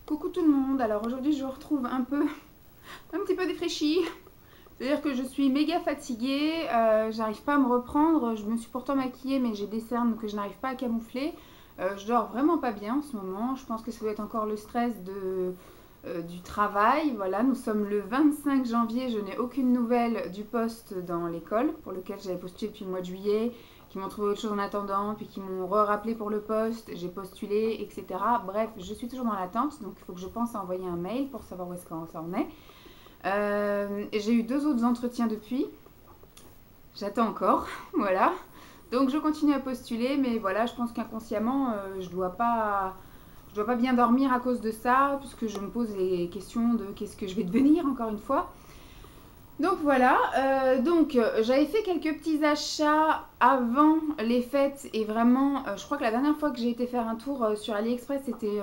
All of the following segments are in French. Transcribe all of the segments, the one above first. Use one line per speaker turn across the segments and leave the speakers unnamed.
Coucou tout le monde, alors aujourd'hui je vous retrouve un petit peu défraîchie. C'est-à-dire que je suis méga fatiguée, j'arrive pas à me reprendre, je me suis pourtant maquillée mais j'ai des cernes que je n'arrive pas à camoufler. Je dors vraiment pas bien en ce moment, je pense que ça doit être encore le stress du travail. Voilà, nous sommes le 25 janvier, je n'ai aucune nouvelle du poste dans l'école pour lequel j'avais postulé depuis le mois de juillet, qui m'ont trouvé autre chose en attendant, puis qui m'ont rappelé pour le poste, j'ai postulé, etc. Bref, je suis toujours dans l'attente, donc il faut que je pense à envoyer un mail pour savoir où est-ce que ça en est. J'ai eu 2 autres entretiens depuis, j'attends encore, voilà. Donc je continue à postuler, mais voilà, je pense qu'inconsciemment, je dois pas bien dormir à cause de ça, puisque je me pose les questions de qu'est-ce que je vais devenir encore une fois. Donc voilà, j'avais fait quelques petits achats avant les fêtes et vraiment, je crois que la dernière fois que j'ai été faire un tour sur AliExpress, c'était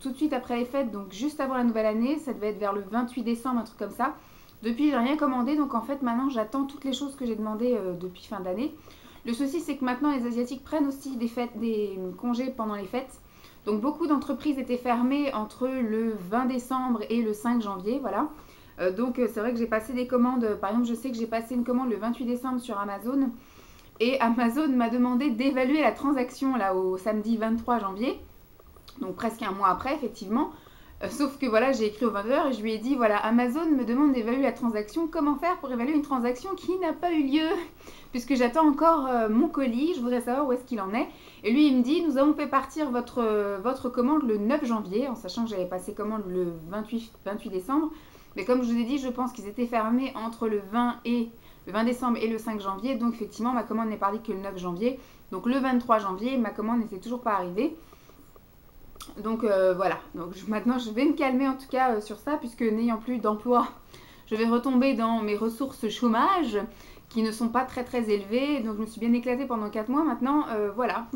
tout de suite après les fêtes, donc juste avant la nouvelle année, ça devait être vers le 28 décembre, un truc comme ça. Depuis, j'ai rien commandé, donc en fait maintenant j'attends toutes les choses que j'ai demandées depuis fin d'année. Le souci, c'est que maintenant les Asiatiques prennent aussi des congés pendant les fêtes. Donc beaucoup d'entreprises étaient fermées entre le 20 décembre et le 5 janvier, voilà. C'est vrai que j'ai passé des commandes, par exemple je sais que j'ai passé une commande le 28 décembre sur Amazon et Amazon m'a demandé d'évaluer la transaction là au samedi 23 janvier, donc presque un mois après effectivement. Sauf que voilà, j'ai écrit au vendeur et je lui ai dit voilà, Amazon me demande d'évaluer la transaction, comment faire pour évaluer une transaction qui n'a pas eu lieu puisque j'attends encore mon colis, je voudrais savoir où est-ce qu'il en est. Et lui il me dit nous avons fait partir votre commande le 9 janvier, en sachant que j'avais passé commande le 28 décembre. Mais comme je vous ai dit, je pense qu'ils étaient fermés entre le 20 décembre et le 5 janvier. Donc effectivement, ma commande n'est partie que le 9 janvier. Donc le 23 janvier, ma commande n'était toujours pas arrivée. Donc voilà. Donc maintenant, je vais me calmer en tout cas sur ça, puisque n'ayant plus d'emploi, je vais retomber dans mes ressources chômage, qui ne sont pas très très élevées. Donc je me suis bien éclatée pendant 4 mois. Maintenant, voilà.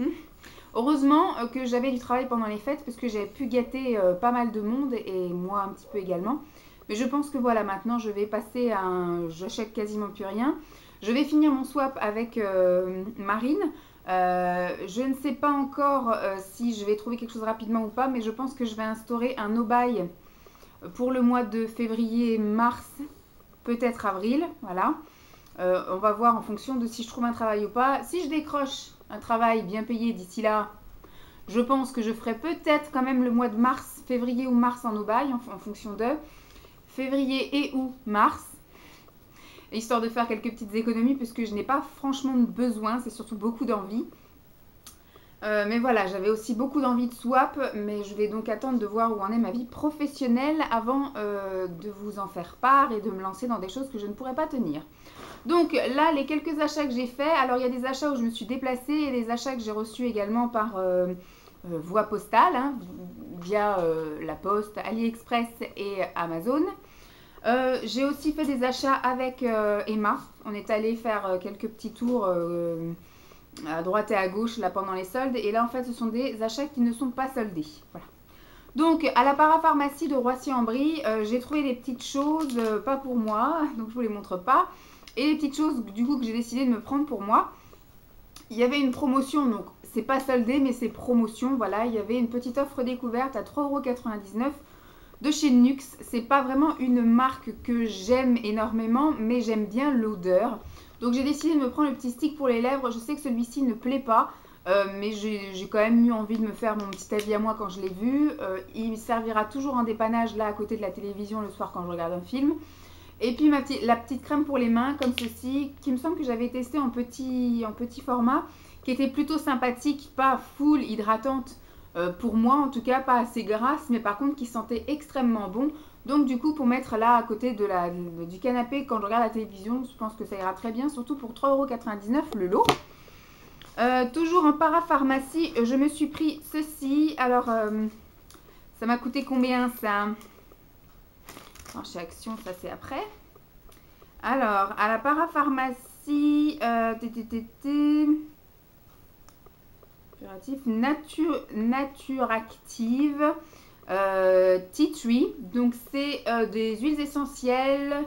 Heureusement que j'avais du travail pendant les fêtes, parce que j'avais pu gâter pas mal de monde, et moi un petit peu également. Mais je pense que voilà, maintenant je vais passer à un... J'achète quasiment plus rien. Je vais finir mon swap avec Marine. Je ne sais pas encore si je vais trouver quelque chose rapidement ou pas, mais je pense que je vais instaurer un no-buy pour le mois de février, mars, peut-être avril. Voilà. On va voir en fonction de si je trouve un travail ou pas. Si je décroche un travail bien payé d'ici là, je pense que je ferai peut-être quand même le mois de mars, février ou mars en no-buy en fonction de février et ou mars, histoire de faire quelques petites économies puisque je n'ai pas franchement besoin, c'est surtout beaucoup d'envie. Mais voilà, j'avais aussi beaucoup d'envie de swap, mais je vais donc attendre de voir où en est ma vie professionnelle avant de vous en faire part et de me lancer dans des choses que je ne pourrais pas tenir. Donc là, les quelques achats que j'ai faits, alors il y a des achats où je me suis déplacée et des achats que j'ai reçus également par voie postale, hein, via la poste, AliExpress et Amazon. J'ai aussi fait des achats avec Emma. On est allé faire quelques petits tours à droite et à gauche là pendant les soldes. Et là en fait ce sont des achats qui ne sont pas soldés. Voilà. Donc à la parapharmacie de Roissy-en-Brie, j'ai trouvé des petites choses, pas pour moi, donc je vous les montre pas. Et des petites choses du coup que j'ai décidé de me prendre pour moi. Il y avait une promotion, donc c'est pas soldé mais c'est promotion. Voilà, il y avait une petite offre découverte à 3,99 € de chez Nux. C'est pas vraiment une marque que j'aime énormément, mais j'aime bien l'odeur. Donc j'ai décidé de me prendre le petit stick pour les lèvres. Je sais que celui-ci ne plaît pas, mais j'ai quand même eu envie de me faire mon petit avis à moi quand je l'ai vu. Il servira toujours en dépannage là à côté de la télévision le soir quand je regarde un film. Et puis la petite crème pour les mains comme ceci, qui me semble que j'avais testé en petit format, qui était plutôt sympathique, pas full hydratante. Pour moi en tout cas, pas assez grasse, mais par contre qui sentait extrêmement bon. Donc du coup pour mettre là à côté du canapé quand je regarde la télévision, je pense que ça ira très bien, surtout pour 3,99 € le lot. Toujours en parapharmacie, je me suis pris ceci. Alors ça m'a coûté combien ça? Alors, chez Action, ça c'est après. Alors à la parapharmacie, Nature Active Tea Tree. Donc c'est des huiles essentielles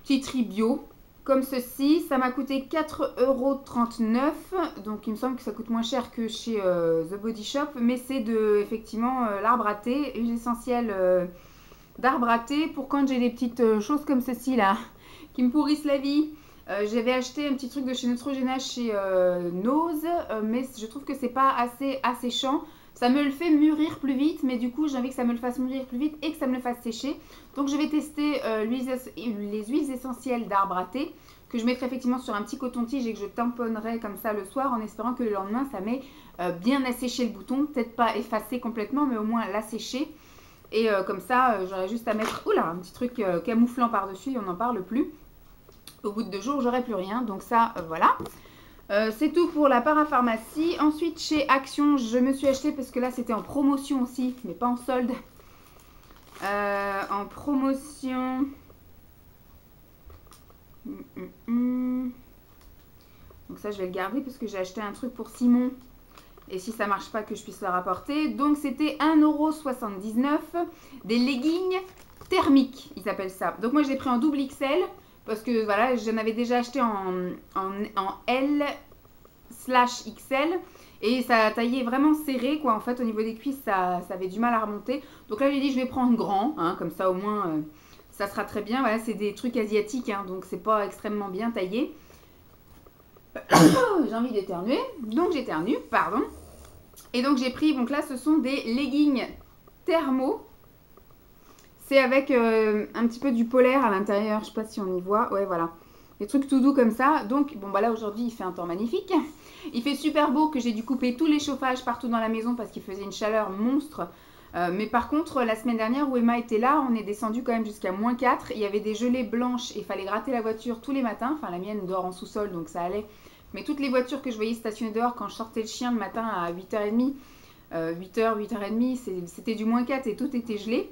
Tea Tree bio. comme ceci. Ça m'a coûté 4,39 €. Donc il me semble que ça coûte moins cher que chez The Body Shop. Mais c'est de effectivement l'arbre à thé, huile essentielle d'arbre à thé pour quand j'ai des petites choses comme ceci là qui me pourrissent la vie. J'avais acheté un petit truc de chez Neutrogena chez Nose, mais je trouve que c'est pas assez asséchant. Ça me le fait mûrir plus vite, mais du coup j'ai envie que ça me le fasse mûrir plus vite et que ça me le fasse sécher. Donc je vais tester les huiles essentielles d'arbre à thé que je mettrai effectivement sur un petit coton-tige et que je tamponnerai comme ça le soir en espérant que le lendemain ça m'ait bien asséché le bouton. Peut-être pas effacé complètement, mais au moins l'assécher. Et comme ça j'aurai juste à mettre un petit truc camouflant par-dessus et on n'en parle plus. Au bout de 2 jours j'aurai plus rien, donc ça voilà. C'est tout pour la parapharmacie. Ensuite chez Action je me suis acheté, parce que là c'était en promotion aussi, mais pas en solde. En promotion. Donc ça je vais le garder parce que j'ai acheté un truc pour Simon. Et si ça marche pas, que je puisse le rapporter. Donc c'était 1,79 €. Des leggings thermiques, ils appellent ça. Donc moi je l'ai pris en double XL. Parce que voilà, j'en avais déjà acheté en L/XL. Et ça taillait vraiment serré, quoi. En fait, au niveau des cuisses, ça avait du mal à remonter. Donc là, j'ai dit, je vais prendre grand. Hein, comme ça, au moins, ça sera très bien. Voilà, c'est des trucs asiatiques. Hein, donc, c'est pas extrêmement bien taillé. J'ai envie d'éternuer. Donc, j'éternue, pardon. Et donc, j'ai pris, donc là, ce sont des leggings thermo. C'est avec un petit peu du polaire à l'intérieur. Je sais pas si on y voit. Ouais, voilà. Des trucs tout doux comme ça. Donc, bon, bah là, aujourd'hui, il fait un temps magnifique. Il fait super beau, que j'ai dû couper tous les chauffages partout dans la maison parce qu'il faisait une chaleur monstre. Mais par contre, la semaine dernière où Emma était là, on est descendu quand même jusqu'à -4. Il y avait des gelées blanches et il fallait gratter la voiture tous les matins. Enfin, la mienne dort en sous-sol, donc ça allait. Mais toutes les voitures que je voyais stationner dehors quand je sortais le chien le matin à 8h30, 8h, 8h30, c'était du -4 et tout était gelé.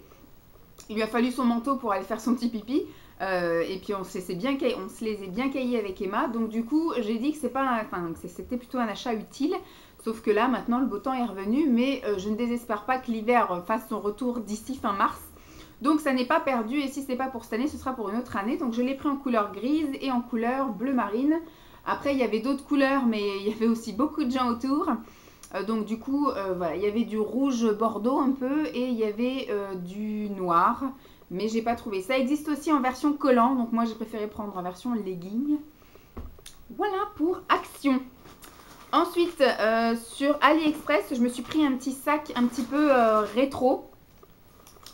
Il lui a fallu son manteau pour aller faire son petit pipi. Et puis on se les est bien caillés avec Emma. Donc du coup, j'ai dit que c'était plutôt un achat utile. Sauf que là, maintenant, le beau temps est revenu. Mais je ne désespère pas que l'hiver fasse son retour d'ici fin mars. Donc ça n'est pas perdu. Et si ce n'est pas pour cette année, ce sera pour une autre année. Donc je l'ai pris en couleur grise et en couleur bleu marine. Après, il y avait d'autres couleurs, mais il y avait aussi beaucoup de gens autour. Donc du coup, voilà, il y avait du rouge bordeaux un peu et il y avait du noir. Mais j'ai pas trouvé. Ça existe aussi en version collant. Donc moi, j'ai préféré prendre en version legging. Voilà pour Action. Ensuite, sur AliExpress, je me suis pris un petit sac un petit peu rétro.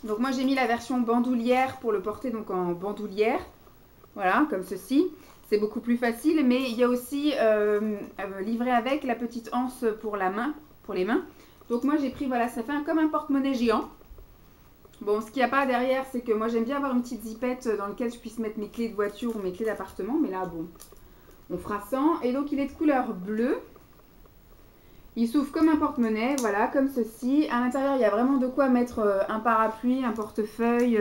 Donc moi, j'ai mis la version bandoulière pour le porter donc en bandoulière. Voilà, comme ceci. C'est beaucoup plus facile, mais il y a aussi livré avec la petite anse pour la main, pour les mains. Donc moi j'ai pris, voilà, ça fait comme un porte-monnaie géant. Bon, ce qu'il n'y a pas derrière, c'est que moi j'aime bien avoir une petite zipette dans laquelle je puisse mettre mes clés de voiture ou mes clés d'appartement. Mais là, bon, on fera sans. Et donc il est de couleur bleue. Il s'ouvre comme un porte-monnaie, voilà, comme ceci. À l'intérieur, il y a vraiment de quoi mettre un parapluie, un portefeuille.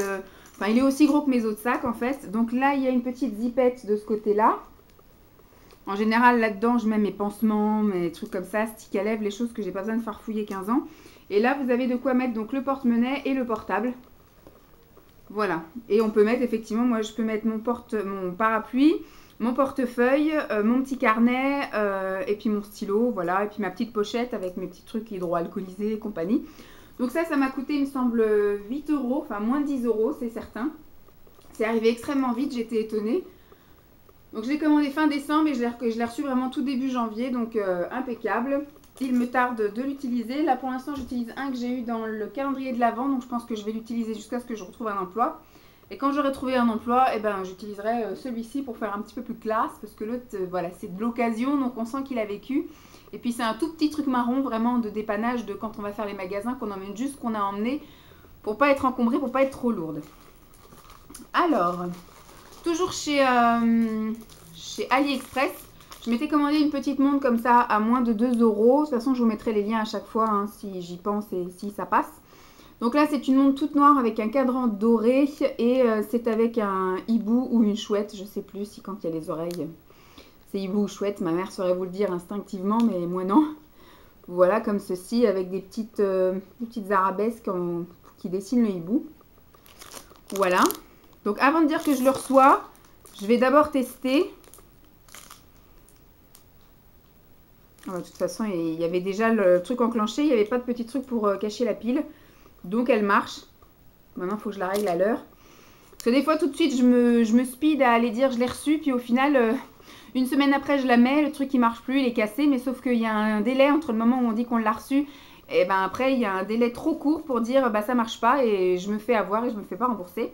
Enfin, il est aussi gros que mes autres sacs en fait. Donc là, il y a une petite zipette de ce côté-là. En général, là-dedans, je mets mes pansements, mes trucs comme ça, stick à lèvres, les choses que j'ai pas besoin de farfouiller 15 ans. Et là, vous avez de quoi mettre donc le porte-monnaie et le portable. Voilà. Et on peut mettre, effectivement, moi, je peux mettre mon parapluie, mon portefeuille, mon petit carnet, et puis mon stylo, voilà. Et puis ma petite pochette avec mes petits trucs hydroalcoolisés et compagnie. Donc ça m'a coûté, il me semble, 8 €, enfin moins de 10 €, c'est certain. C'est arrivé extrêmement vite, j'étais étonnée. Donc je l'ai commandé fin décembre et je l'ai reçu vraiment tout début janvier, donc impeccable. Il me tarde de l'utiliser. Là pour l'instant j'utilise un que j'ai eu dans le calendrier de l'Avent, donc je pense que je vais l'utiliser jusqu'à ce que je retrouve un emploi. Et quand j'aurai trouvé un emploi, eh ben, j'utiliserai celui-ci pour faire un petit peu plus classe, parce que l'autre, voilà, c'est de l'occasion, donc on sent qu'il a vécu. Et puis c'est un tout petit truc marron, vraiment de dépannage de quand on va faire les magasins, qu'on emmène juste ce qu'on a emmené, pour pas être encombré, pour pas être trop lourde. Alors, toujours chez AliExpress, je m'étais commandé une petite montre comme ça à moins de 2 €. De toute façon, je vous mettrai les liens à chaque fois, hein, si j'y pense et si ça passe. Donc là, c'est une montre toute noire avec un cadran doré et c'est avec un hibou ou une chouette. Je sais plus si quand il y a les oreilles, c'est hibou ou chouette. Ma mère saurait vous le dire instinctivement, mais moi non. Voilà, comme ceci, avec des petites arabesques qui dessinent le hibou. Voilà. Donc avant de dire que je le reçois, Je vais d'abord tester. De toute façon, il y avait déjà le truc enclenché. Il n'y avait pas de petit truc pour cacher la pile. Donc, elle marche. Maintenant, il faut que je la règle à l'heure. Parce que des fois, tout de suite, je me speed à aller dire je l'ai reçu. Puis au final, une semaine après, je la mets. Le truc, il marche plus, il est cassé. Mais sauf qu'il y a un délai entre le moment où on dit qu'on l'a reçu. Et ben après, il y a un délai trop court pour dire bah ça marche pas. Et je me fais avoir et je me fais pas rembourser.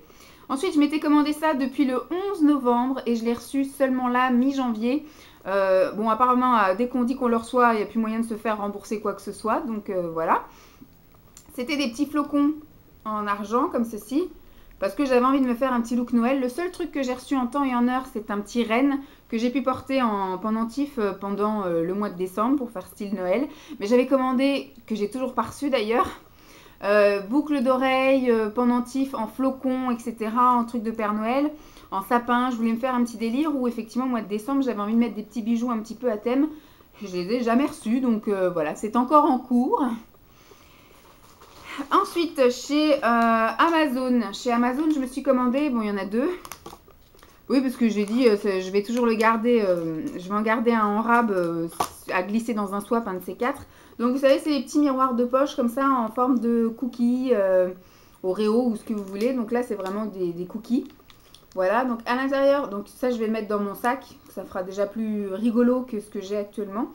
Ensuite, je m'étais commandé ça depuis le 11 novembre. Et je l'ai reçu seulement là, mi-janvier. Bon, apparemment, dès qu'on dit qu'on le reçoit, il n'y a plus moyen de se faire rembourser quoi que ce soit. Donc voilà. C'était des petits flocons en argent comme ceci. Parce que j'avais envie de me faire un petit look Noël. Le seul truc que j'ai reçu en temps et en heure, c'est un petit renne que j'ai pu porter en pendentif pendant le mois de décembre pour faire style Noël. Mais j'avais commandé, que j'ai toujours pas reçu d'ailleurs, boucle d'oreille, pendentif en flocons, etc. En truc de Père Noël, en sapin. Je voulais me faire un petit délire où effectivement au mois de décembre, j'avais envie de mettre des petits bijoux un petit peu à thème. Je les ai jamais reçus, donc voilà, c'est encore en cours. Ensuite, chez Amazon. Chez Amazon, je me suis commandé, bon, il y en a deux. Oui, parce que j'ai dit, je vais toujours le garder, je vais en garder un en rab à glisser dans un swap, un de ces quatre. Donc, vous savez, c'est des petits miroirs de poche comme ça, en forme de cookies, Oreo ou ce que vous voulez. Donc là, c'est vraiment des cookies. Voilà, donc à l'intérieur, donc ça, je vais le mettre dans mon sac. Ça fera déjà plus rigolo que ce que j'ai actuellement.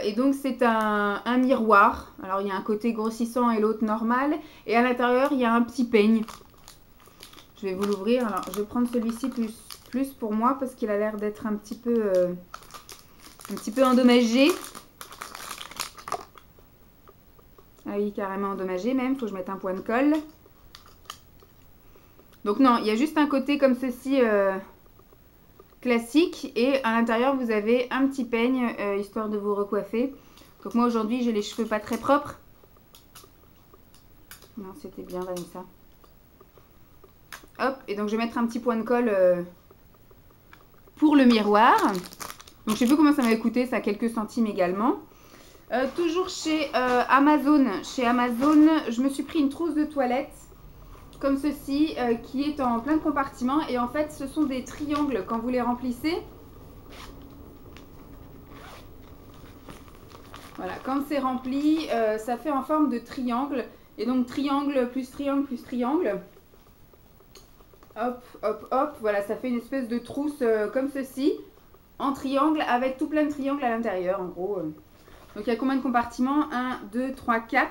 Et donc c'est un miroir. Alors il y a un côté grossissant et l'autre normal. Et à l'intérieur il y a un petit peigne. Je vais vous l'ouvrir. Alors je vais prendre celui-ci plus pour moi parce qu'il a l'air d'être un petit peu endommagé. Ah oui, carrément endommagé même. Il faut que je mette un point de colle. Donc non, il y a juste un côté comme ceci... classique et à l'intérieur vous avez un petit peigne histoire de vous recoiffer. Donc moi aujourd'hui j'ai les cheveux pas très propres. Non, c'était bien Vanessa. Hop, et donc je vais mettre un petit point de colle pour le miroir. Donc je sais plus combien ça m'avait coûté, ça a quelques centimes également. Toujours chez Amazon. Chez Amazon, je me suis pris une trousse de toilette comme ceci, qui est en plein de compartiments. Et en fait, ce sont des triangles quand vous les remplissez. Voilà, quand c'est rempli, ça fait en forme de triangle. Et donc, triangle plus triangle plus triangle. Hop, hop, hop. Voilà, ça fait une espèce de trousse comme ceci, en triangle, avec tout plein de triangles à l'intérieur, en gros. Donc, il y a combien de compartiments? 1, 2, 3, 4.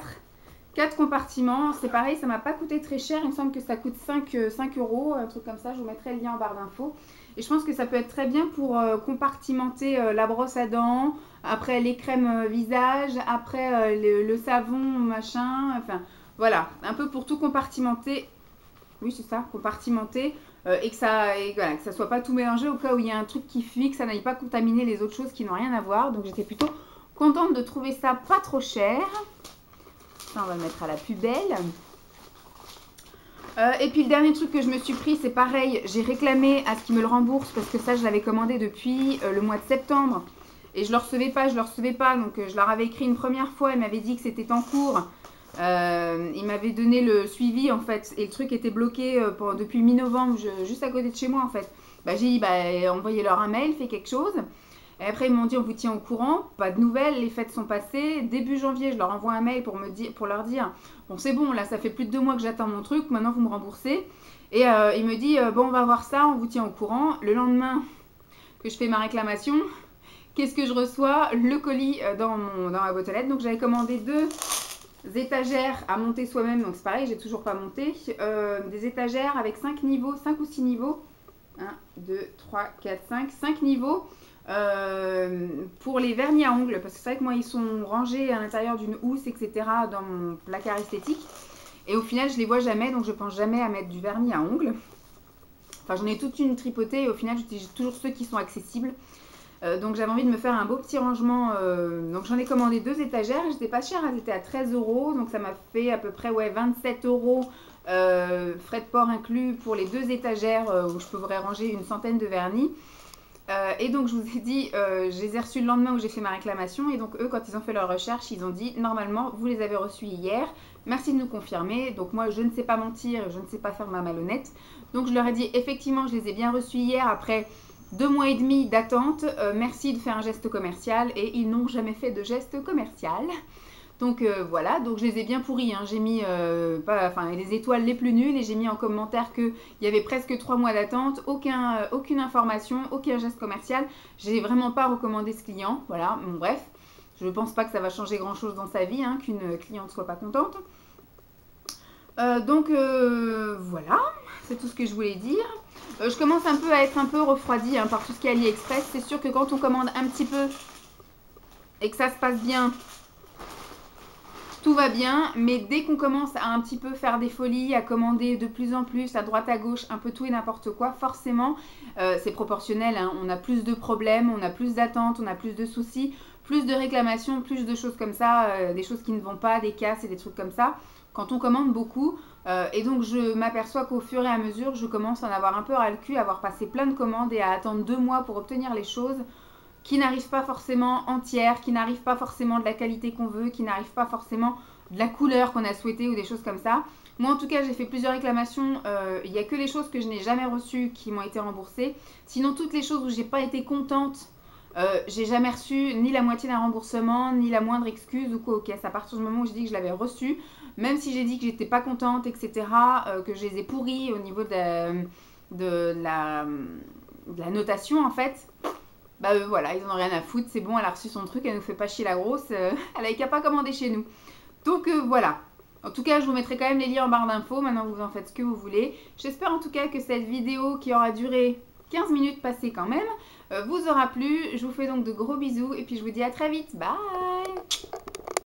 4 compartiments, c'est pareil, ça m'a pas coûté très cher, il me semble que ça coûte 5 €, un truc comme ça, je vous mettrai le lien en barre d'infos. Et je pense que ça peut être très bien pour compartimenter la brosse à dents, après les crèmes visage, après le savon, machin, enfin voilà, un peu pour tout compartimenter. Oui, c'est ça, compartimenter, et que voilà, que ça soit pas tout mélangé au cas où il y a un truc qui fuit, que ça n'aille pas contaminer les autres choses qui n'ont rien à voir. Donc j'étais plutôt contente de trouver ça pas trop cher. Ça, on va le mettre à la poubelle. Et puis le dernier truc que je me suis pris, c'est pareil, j'ai réclamé à ce qu'ils me le remboursent parce que ça, je l'avais commandé depuis le mois de septembre. Et je ne le recevais pas, donc je leur avais écrit une première fois, ils m'avaient dit que c'était en cours. Ils m'avaient donné le suivi en fait, et le truc était bloqué depuis mi-novembre, juste à côté de chez moi en fait. Bah, j'ai dit, bah, envoyez-leur un mail, faites quelque chose. Et après, ils m'ont dit, on vous tient au courant, pas de nouvelles, les fêtes sont passées. Début janvier, je leur envoie un mail pour leur dire, bon, c'est bon, là, ça fait plus de 2 mois que j'attends mon truc, maintenant, vous me remboursez. Et il me dit, bon, on va voir ça, on vous tient au courant. Le lendemain que je fais ma réclamation, qu'est-ce que je reçois? Le colis dans ma boîte aux lettres. Donc, j'avais commandé 2 étagères à monter soi-même, donc c'est pareil, j'ai toujours pas monté. Des étagères avec 5 niveaux, 5 ou 6 niveaux. 1, 2, 3, 4, 5, 5 niveaux. Pour les vernis à ongles, parce que c'est vrai que moi ils sont rangés à l'intérieur d'une housse, etc. dans mon placard esthétique, et au final je les vois jamais, donc je pense jamais à mettre du vernis à ongles. Enfin, j'en ai toute une tripotée et au final j'utilise toujours ceux qui sont accessibles. Donc j'avais envie de me faire un beau petit rangement, donc j'en ai commandé 2 étagères, elles n'étaient pas chères, elles étaient à 13 €, donc ça m'a fait à peu près 27 €, frais de port inclus pour les 2 étagères où je pourrais ranger une centaine de vernis. Et donc je vous ai dit, je les ai reçus le lendemain où j'ai fait ma réclamation, et donc eux, quand ils ont fait leur recherche, ils ont dit normalement vous les avez reçus hier, Merci de nous confirmer. Donc moi, je ne sais pas mentir, je ne sais pas faire ma malhonnête. Donc je leur ai dit, effectivement, je les ai bien reçus hier après 2 mois et demi d'attente. Merci de faire un geste commercial. Et ils n'ont jamais fait de geste commercial. Donc voilà, donc je les ai bien pourris. Hein. J'ai mis les étoiles les plus nulles et j'ai mis en commentaire qu'il y avait presque 3 mois d'attente, aucune information, aucun geste commercial. J'ai vraiment pas recommandé ce client. Voilà, bon, bref. Je ne pense pas que ça va changer grand chose dans sa vie, hein, qu'une cliente soit pas contente. Voilà, c'est tout ce que je voulais dire. Je commence un peu à être un peu refroidie hein, par tout ce qui est AliExpress. C'est sûr que quand on commande un petit peu et que ça se passe bien, tout va bien. Mais dès qu'on commence à un petit peu faire des folies, à commander de plus en plus, à droite à gauche, un peu tout et n'importe quoi, forcément, c'est proportionnel. Hein, on a plus de problèmes, on a plus d'attentes, on a plus de soucis, plus de réclamations, plus de choses comme ça, des choses qui ne vont pas, des casses et des trucs comme ça. Quand on commande beaucoup, et donc je m'aperçois qu'au fur et à mesure, je commence à en avoir un peu ras le cul, à avoir passé plein de commandes et à attendre 2 mois pour obtenir les choses qui n'arrivent pas forcément entières, qui n'arrivent pas forcément de la qualité qu'on veut, qui n'arrivent pas forcément de la couleur qu'on a souhaité ou des choses comme ça. Moi en tout cas j'ai fait plusieurs réclamations, il n'y a que les choses que je n'ai jamais reçues qui m'ont été remboursées. Sinon toutes les choses où j'ai pas été contente, j'ai jamais reçu ni la moitié d'un remboursement, ni la moindre excuse ou quoi. Ok, c'est à partir du moment où j'ai dit que je l'avais reçu, même si j'ai dit que j'étais pas contente, etc., que je les ai pourris au niveau de la notation en fait. Bah voilà, ils en ont rien à foutre, c'est bon, elle a reçu son truc, elle nous fait pas chier la grosse, elle avait qu'à pas commander chez nous. Donc voilà. En tout cas, je vous mettrai quand même les liens en barre d'infos, maintenant vous en faites ce que vous voulez. J'espère en tout cas que cette vidéo qui aura duré 15 minutes passées quand même, vous aura plu. Je vous fais donc de gros bisous et puis je vous dis à très vite. Bye!